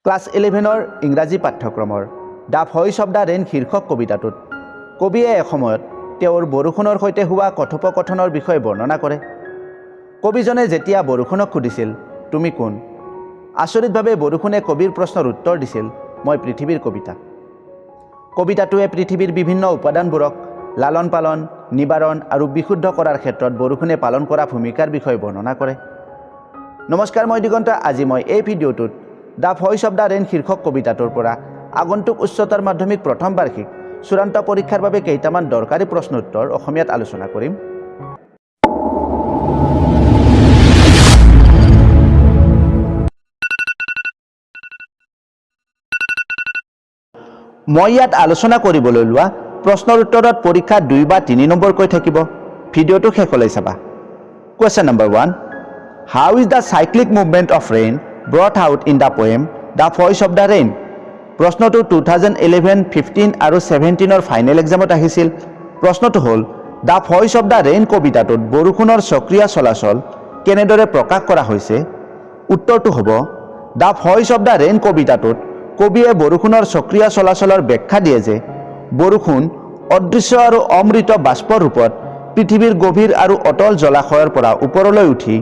Class 11 ইংৰাজী পাঠ্যক্ৰমৰ the voice of the rain শীৰ্ষক কবিতাটোত কবিয়ে এসময়ত তেওঁৰ বৰষুণৰ সৈতে হোৱা কথোপকথনৰ বিষয়ে বৰ্ণনা কৰে। কবিজনে যেতিয়া বৰষুণক সুধিছিল তুমি কোন, আচৰিতভাৱে বৰষুণে কবিৰ প্ৰশ্নৰ উত্তৰ দিছিল মই পৃথিৱীৰ কবিতা। কবিতাটোৱে পৃথিৱীৰ বিভিন্ন উপাদানবোৰক লালন পালন, নিবাৰণ আৰু বিশুদ্ধ কৰাৰ ক্ষেত্ৰত বৰষুণে পালন কৰা ভূমিকাৰ বিষয়ে বৰ্ণনা কৰে। নমস্কাৰ, মই দিগন্ত। আজি মই এই ভিডিঅ'টোত the voice of the rain শীৰ্ষক কবিতাটোৰ পৰা আগন্তুক উচ্চতৰ মাধ্যমিক প্ৰথম বাৰ্ষিক চূড়ান্ত পৰীক্ষাৰ বাবে কেইটামান দৰকাৰী প্ৰশ্ন উত্তৰ অসমীয়াত আলোচনা কৰিম। মই ইয়াত আলোচনা কৰিবলৈ লোৱা প্ৰশ্নৰ উত্তৰত পৰীক্ষা 2 বা 3 নম্বৰকৈ থাকিব। ভিডিঅ'টো শেষলৈ চাবা। Question number 1, how is the cyclic movement of rain brought out in the poem the voice of the rain? প্ৰশ্নটো 2011, 15 আৰু 17 ফাইনেল এক্সামত আহিছিল। প্ৰশ্নটো হ'ল the voice of the rain কবিতাটোত বৰষুণৰ সক্ৰিয় চলাচল কেনেদৰে প্ৰকাশ কৰা হৈছে? উত্তৰটো হ'ব the voice of the rain কবিতাটোত কবিয়ে বৰষুণৰ সক্ৰিয় চলাচলৰ ব্যাখ্যা দিয়ে যে বৰষুণ অদৃশ্য আৰু অমৃত বাষ্পৰ ৰূপত পৃথিৱীৰ গভীৰ আৰু অটল জলাশয়ৰ পৰা ওপৰলৈ উঠি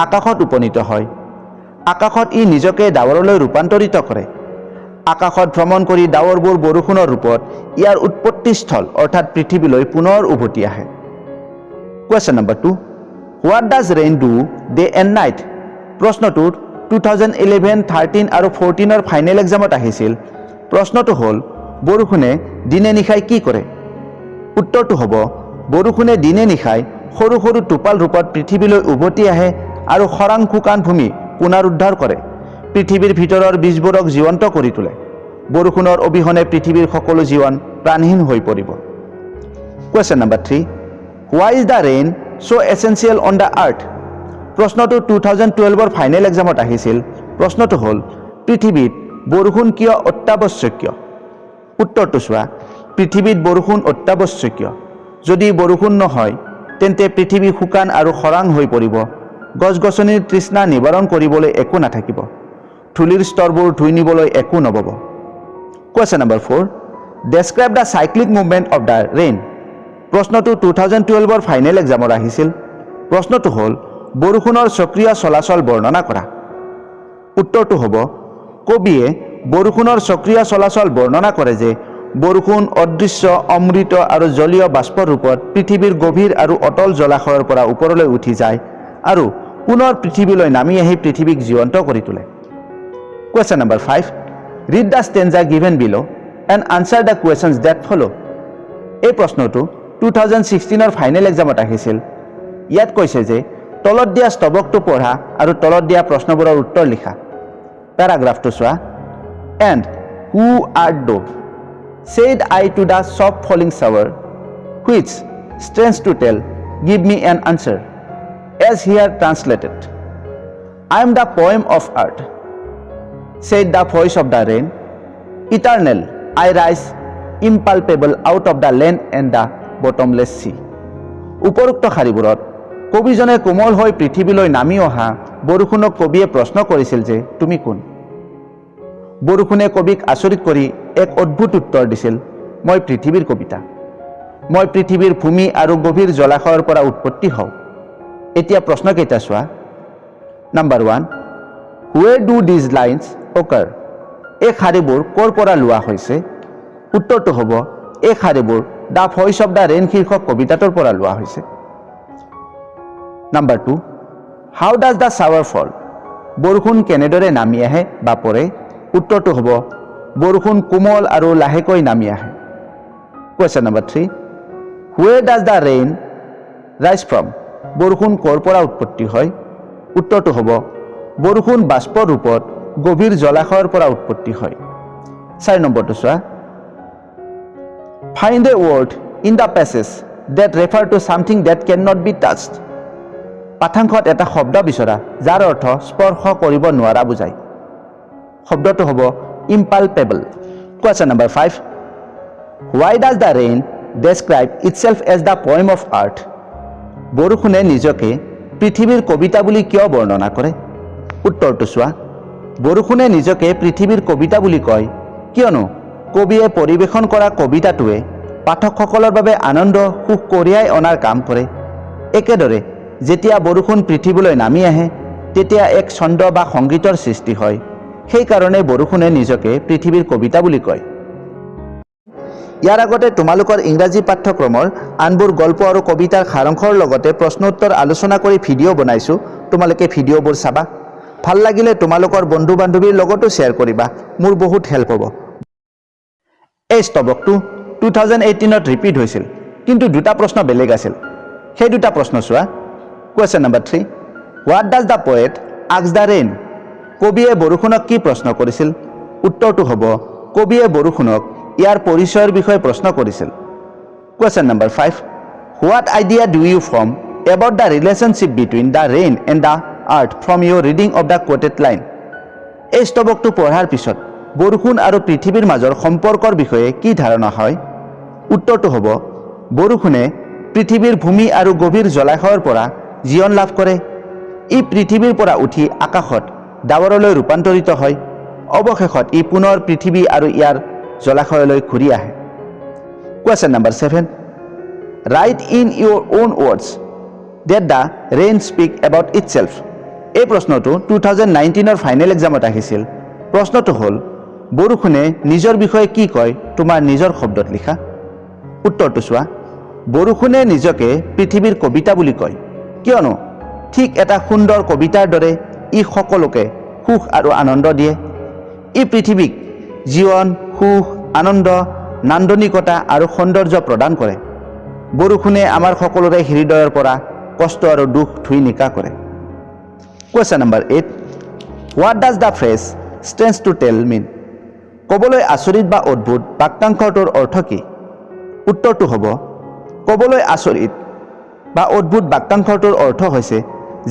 আকাশত উপনীত হয়। আকাশত ই নিজকে ডাৱৰলৈ ৰূপান্তৰিত কৰে। আকাশত ভ্ৰমণ কৰি ডাৱৰবোৰ বৰষুণৰ ৰূপত ইয়াৰ উৎপত্তিস্থল অৰ্থাৎ পৃথিৱীলৈ পুনৰ উভতি আহে। Question number 2, what does rain do day and night? প্ৰশ্নটোত 2011, 13 আৰু 14 ফাইনেল এক্সামত আহিছিল। প্ৰশ্নটো হ'ল বৰষুণে দিনে নিশাই কি কৰে? উত্তৰটো হ'ব বৰষুণে দিনে নিশাই সৰু সৰু টোপাল ৰূপত পৃথিৱীলৈ উভতি আহে আৰু খৰাং শুকান ভূমি পুনৰুদ্ধাৰ কৰে। পৃথিৱীৰ ভিতৰৰ বীজবোৰক জীৱন্ত কৰি তোলে। বৰষুণৰ অবিহনে পৃথিৱীৰ সকলো জীৱন প্ৰাণহীন হৈ পৰিব। Question number 3, why is the rain so' essential on the earth? প্ৰশ্নটো 2012 ফাইনেল এক্সামত আহিছিল। প্ৰশ্নটো হ'ল পৃথিৱীত বৰষুণ কিয় অত্যাৱশ্যকীয়? উত্তৰটো চোৱা, পৃথিৱীত বৰষুণ অত্যাৱশ্যকীয়। যদি বৰষুণ নহয় তেন্তে পৃথিৱী শুকান আৰু খৰাং হৈ পৰিব। গছ গছনিৰ তৃষ্ণা নিবাৰণ কৰিবলৈ একো নাথাকিব। ধূলিৰ স্তৰবোৰ ধুই নিবলৈ একো নবব। Question number 4, describe the cyclic movement of the rain? প্ৰশ্নটো 2012 ফাইনেল এক্সামত আহিছিল। প্ৰশ্নটো হ'ল বৰষুণৰ সক্ৰিয় চলাচল বৰ্ণনা কৰা। উত্তৰটো হ'ব কবিয়ে বৰষুণৰ সক্ৰিয় চলাচল বৰ্ণনা কৰে যে বৰষুণ অদৃশ্য, অমৃত আৰু জলীয় বাষ্পৰ ৰূপত পৃথিৱীৰ গভীৰ আৰু অটল জলাশয়ৰ পৰা ওপৰলৈ উঠি যায় আৰু পুনৰ পৃথিৱীলৈ নামি আহি পৃথিৱীক জীৱন্ত কৰি তোলে। Question number 5, read the stanza given below' and answer the questions that follow'? এই প্ৰশ্নটো 2016 ফাইনেল এক্সামত আহিছিল। ইয়াত কৈছে যে তলত দিয়া স্তৱকটো পঢ়া আৰু তলত দিয়া প্ৰশ্নবোৰৰ উত্তৰ লিখা। পেৰাগ্ৰাফটো চোৱা। And who art thou said I to the soft falling shower, which, strange to tell, give me an answer, as here translated. I am the poem of earth, said the voice of the rain. Eternal, I rise impalpable out of the land and the bottomless sea. উপৰোক্ত শাৰীবোৰত কবিজনে কোমল হৈ পৃথিৱীলৈ নামি অহা বৰষুণক কবিয়ে প্ৰশ্ন কৰিছিল যে তুমি কোন? বৰষুণে কবিক আচৰিত কৰি এক অদ্ভুত উত্তৰ দিছিল, মই পৃথিৱীৰ কবিতা। মই পৃথিৱীৰ ভূমি আৰু গভীৰ জলাশয়ৰ পৰা উৎপত্তি হওঁ। এতিয়া প্ৰশ্নকেইটা চোৱা। Number 1, where do these lines occur? এই শাৰীবোৰ ক'ৰ পৰা লোৱা হৈছে? উত্তৰটো হ'ব এই শাৰীবোৰ the voice of the rain শীৰ্ষক কবিতাটোৰ পৰা লোৱা হৈছে। Number 2, how does the shower fall? বৰষুণ কেনেদৰে নামি আহে বা পৰে? উত্তৰটো হ'ব বৰষুণ কোমল আৰু লাহেকৈ নামি আহে। Question number 3, where does the rain rise from? বৰষুণ ক'ৰ পৰা উৎপত্তি হয়? উত্তৰটো হ'ব বৰষুণ বাষ্পৰ ৰূপত গভীৰ জলাশয়ৰ পৰা উৎপত্তি হয়। 4 নম্বৰটো চোৱা। Find a word in the passage that refer to something that can not be touched? পাঠাংশত এটা শব্দ বিচৰা যাৰ অৰ্থ স্পৰ্শ কৰিব নোৱাৰা বুজায়। শব্দটো হ'ব impalpable. Question number 5, why does the rain describe itself as the poem of earth? বৰষুণে নিজকে পৃথিৱীৰ কবিতা বুলি কিয় বৰ্ণনা কৰে? উত্তৰটো চোৱা। বৰষুণে নিজকে পৃথিৱীৰ কবিতা বুলি কয় কিয়নো কবিয়ে পৰিৱেশন কৰা কবিতাটোৱে পাঠকসকলৰ বাবে আনন্দ সুখ কঢ়িয়াই অনাৰ কাম কৰে। একেদৰে যেতিয়া বৰষুণ পৃথিৱীলৈ নামি আহে তেতিয়া এক ছন্দ বা সংগীতৰ সৃষ্টি হয়। সেইকাৰণে বৰষুণে নিজকে পৃথিৱীৰ কবিতা বুলি কয়। ইয়াৰ আগতে তোমালোকৰ ইংৰাজী পাঠ্যক্ৰমৰ আনবোৰ গল্প আৰু কবিতাৰ সাৰাংশৰ লগতে প্ৰশ্ন উত্তৰ আলোচনা কৰি ভিডিঅ' বনাইছোঁ। তোমালোকে ভিডিঅ'বোৰ চাবা। ভাল লাগিলে তোমালোকৰ বন্ধু বান্ধৱীৰ লগতো শ্বেয়াৰ কৰিবা, মোৰ বহুত হেল্প হ'ব। এই স্তবকটো 2018ত ৰিপিট হৈছিল, কিন্তু দুটা প্ৰশ্ন বেলেগ আছিল। সেই দুটা প্ৰশ্ন চোৱা। Question number 3, what does the poet ask the rain? কবিয়ে বৰষুণক কি প্ৰশ্ন কৰিছিল? উত্তৰটো হ'ব কবিয়ে বৰষুণক ইয়াৰ পৰিচয়ৰ বিষয়ে প্ৰশ্ন কৰিছিল। Question number 5, what idea do you form about the relationship between the rain and the earth from your reading of the quoted line? এই স্তবকটো পঢ়াৰ পিছত বৰষুণ আৰু পৃথিৱীৰ মাজৰ সম্পৰ্কৰ বিষয়ে কি ধাৰণা হয়? উত্তৰটো হ'ব বৰষুণে পৃথিৱীৰ ভূমি আৰু গভীৰ জলাশয়ৰ পৰা জীৱন লাভ কৰে। ই পৃথিৱীৰ পৰা উঠি আকাশত ডাৱৰলৈ ৰূপান্তৰিত হয়। অৱশেষত ই পুনৰ পৃথিৱী আৰু ইয়াৰ জলাশয়লৈ ঘূৰি আহে। Question number 7, write in your own words that the rain speak about itself? এই প্ৰশ্নটো 2019ৰ ফাইনেল এক্সামত আহিছিল। প্ৰশ্নটো হ'ল বৰষুণে নিজৰ বিষয়ে কি কয়? তোমাৰ নিজৰ শব্দত লিখা। উত্তৰটো চোৱা। বৰষুণে নিজকে পৃথিৱীৰ কবিতা বুলি কয় কিয়নো ঠিক এটা সুন্দৰ কবিতাৰ দৰে ই সকলোকে সুখ আৰু আনন্দ দিয়ে। ই পৃথিৱীক জীৱন, সুখ, আনন্দ, নান্দনিকতা আৰু সৌন্দৰ্য প্ৰদান কৰে। বৰষুণে আমাৰ সকলোৰে হৃদয়ৰ পৰা কষ্ট আৰু দুখ ধুই নিকা কৰে। Question number 8, what does the phrase stands to tell mean? ক'বলৈ আচৰিত বা অদ্ভুত বাক্যাংশটোৰ অৰ্থ কি? উত্তৰটো হ'ব ক'বলৈ আচৰিত বা অদ্ভুত বাক্যাংশটোৰ অৰ্থ হৈছে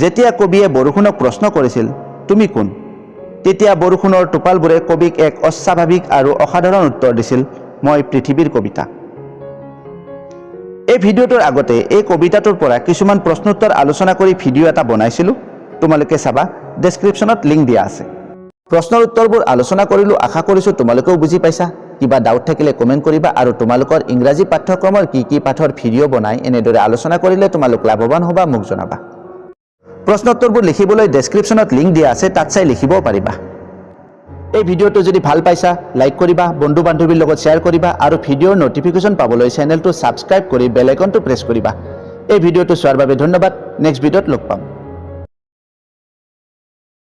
যেতিয়া কবিয়ে বৰষুণক প্ৰশ্ন কৰিছিল তুমি কোন, তেতিয়া বৰষুণৰ টোপালবোৰে কবিক এক অস্বাভাৱিক আৰু অসাধাৰণ উত্তৰ দিছিল, মই পৃথিৱীৰ কবিতা। এই ভিডিঅ'টোৰ আগতে এই কবিতাটোৰ পৰা কিছুমান প্ৰশ্ন উত্তৰ আলোচনা কৰি ভিডিঅ' এটা বনাইছিলোঁ। তোমালোকে চাবা, ডেছক্ৰিপশ্যনত লিংক দিয়া আছে। প্ৰশ্নৰ উত্তৰবোৰ আলোচনা কৰিলোঁ। আশা কৰিছোঁ তোমালোকেও বুজি পাইছা। কিবা ডাউট থাকিলে কমেণ্ট কৰিবা আৰু তোমালোকৰ ইংৰাজী পাঠ্যক্ৰমৰ কি পাঠৰ ভিডিঅ' বনাই এনেদৰে আলোচনা কৰিলে তোমালোক লাভৱান হ'বা, মোক জনাবা। প্ৰশ্ন উত্তৰবোৰ লিখিবলৈ ডেছক্ৰিপশ্যনত লিংক দিয়া আছে, তাত চাই লিখিবও পাৰিবা। এই ভিডিঅ'টো যদি ভাল পাইছা লাইক কৰিবা, বন্ধু বান্ধৱীৰ লগত শ্বেয়াৰ কৰিবা আৰু ভিডিঅ'ৰ নটিফিকেশ্যন পাবলৈ চেনেলটো ছাবস্ক্ৰাইব কৰি বেল আইকনটো প্ৰেছ কৰিবা। এই ভিডিঅ'টো চোৱাৰ বাবে ধন্যবাদ। নেক্সট ভিডিঅ'ত লগ পাম।